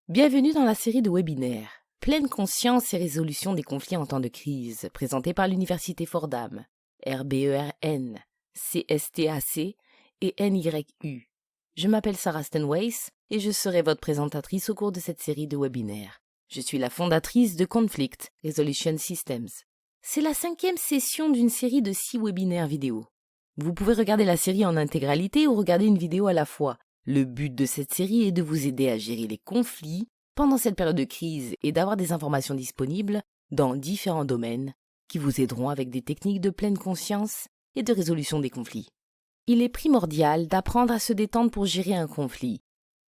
Bienvenue dans la série de webinaires « Pleine conscience et résolution des conflits en temps de crise » présentée par l'Université Fordham, RBERN, CSTAC et NYU. Je m'appelle Sarah Stenways et je serai votre présentatrice au cours de cette série de webinaires. Je suis la fondatrice de Conflict Resolution Systems. C'est la 5e session d'une série de 6 webinaires vidéo. Vous pouvez regarder la série en intégralité ou regarder une vidéo à la fois. Le but de cette série est de vous aider à gérer les conflits pendant cette période de crise et d'avoir des informations disponibles dans différents domaines qui vous aideront avec des techniques de pleine conscience et de résolution des conflits. Il est primordial d'apprendre à se détendre pour gérer un conflit.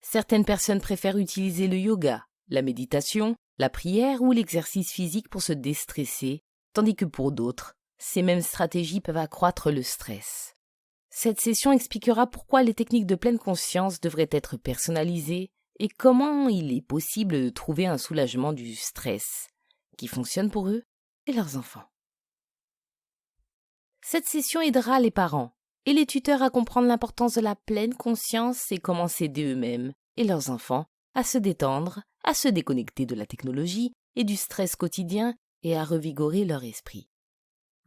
Certaines personnes préfèrent utiliser le yoga, la méditation, la prière ou l'exercice physique pour se déstresser, tandis que pour d'autres, ces mêmes stratégies peuvent accroître le stress. Cette session expliquera pourquoi les techniques de pleine conscience devraient être personnalisées et comment il est possible de trouver un soulagement du stress qui fonctionne pour eux et leurs enfants. Cette session aidera les parents et les tuteurs à comprendre l'importance de la pleine conscience et comment s'aider eux-mêmes et leurs enfants à se détendre, à se déconnecter de la technologie et du stress quotidien et à revigorer leur esprit.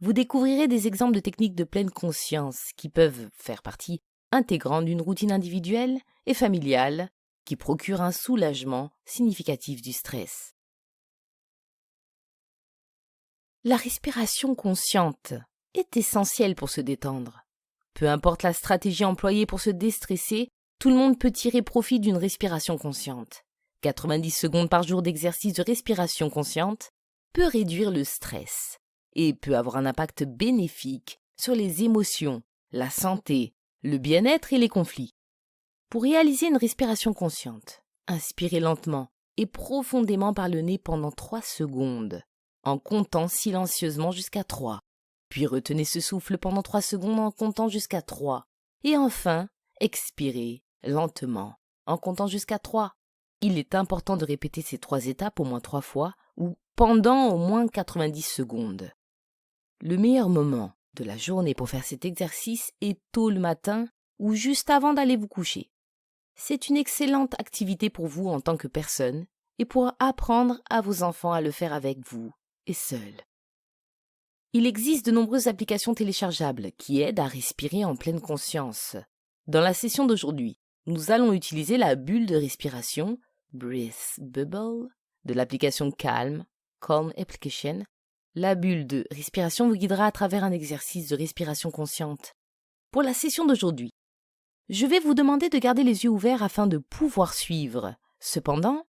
Vous découvrirez des exemples de techniques de pleine conscience qui peuvent faire partie intégrante d'une routine individuelle et familiale qui procure un soulagement significatif du stress. La respiration consciente est essentielle pour se détendre. Peu importe la stratégie employée pour se déstresser, tout le monde peut tirer profit d'une respiration consciente. 90 secondes par jour d'exercice de respiration consciente peut réduire le stress et peut avoir un impact bénéfique sur les émotions, la santé, le bien-être et les conflits. Pour réaliser une respiration consciente, inspirez lentement et profondément par le nez pendant 3 secondes, en comptant silencieusement jusqu'à 3. Puis retenez ce souffle pendant 3 secondes en comptant jusqu'à 3. Et enfin, expirez lentement en comptant jusqu'à 3. Il est important de répéter ces 3 étapes au moins 3 fois ou pendant au moins 90 secondes. Le meilleur moment de la journée pour faire cet exercice est tôt le matin ou juste avant d'aller vous coucher. C'est une excellente activité pour vous en tant que personne et pour apprendre à vos enfants à le faire avec vous et seul. Il existe de nombreuses applications téléchargeables qui aident à respirer en pleine conscience. Dans la session d'aujourd'hui, nous allons utiliser la bulle de respiration Breath Bubble de l'application Calm Application. La bulle de respiration vous guidera à travers un exercice de respiration consciente. Pour la session d'aujourd'hui, je vais vous demander de garder les yeux ouverts afin de pouvoir suivre. Cependant,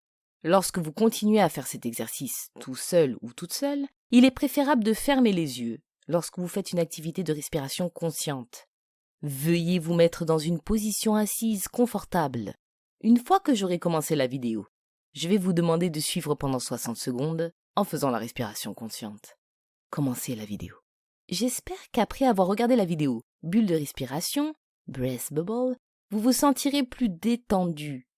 lorsque vous continuez à faire cet exercice tout seul ou toute seule, il est préférable de fermer les yeux lorsque vous faites une activité de respiration consciente. Veuillez vous mettre dans une position assise confortable. Une fois que j'aurai commencé la vidéo, je vais vous demander de suivre pendant 60 secondes en faisant la respiration consciente. Commencez la vidéo. J'espère qu'après avoir regardé la vidéo bulle de respiration, Breath Bubble, vous vous sentirez plus détendu.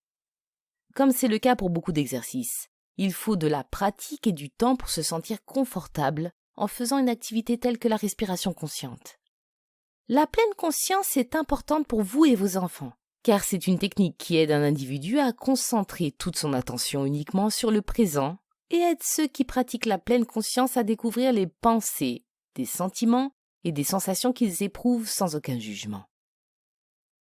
Comme c'est le cas pour beaucoup d'exercices, il faut de la pratique et du temps pour se sentir confortable en faisant une activité telle que la respiration consciente. La pleine conscience est importante pour vous et vos enfants, car c'est une technique qui aide un individu à concentrer toute son attention uniquement sur le présent et aide ceux qui pratiquent la pleine conscience à découvrir les pensées, des sentiments et des sensations qu'ils éprouvent sans aucun jugement.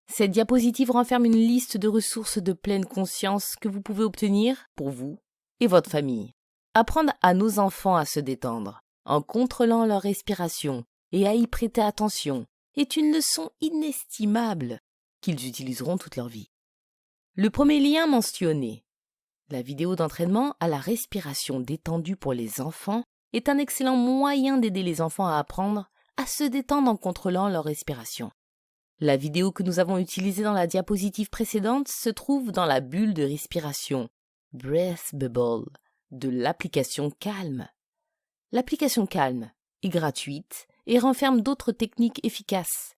Cette diapositive renferme une liste de ressources de pleine conscience que vous pouvez obtenir pour vous et votre famille. Apprendre à nos enfants à se détendre en contrôlant leur respiration et à y prêter attention est une leçon inestimable qu'ils utiliseront toute leur vie. Le premier lien mentionné, la vidéo d'entraînement à la respiration détendue pour les enfants, est un excellent moyen d'aider les enfants à apprendre à se détendre en contrôlant leur respiration. La vidéo que nous avons utilisée dans la diapositive précédente se trouve dans la bulle de respiration Breath Bubble de l'application Calm. L'application Calm est gratuite et renferme d'autres techniques efficaces.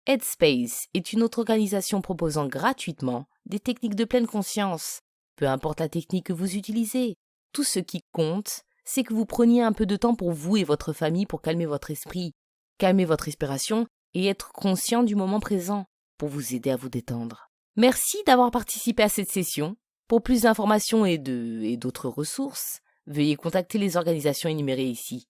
Headspace est une autre organisation proposant gratuitement des techniques de pleine conscience. Peu importe la technique que vous utilisez, tout ce qui compte, c'est que vous preniez un peu de temps pour vous et votre famille pour calmer votre esprit, calmer votre respiration et être conscient du moment présent pour vous aider à vous détendre. Merci d'avoir participé à cette session. Pour plus d'informations et d'autres ressources, veuillez contacter les organisations énumérées ici.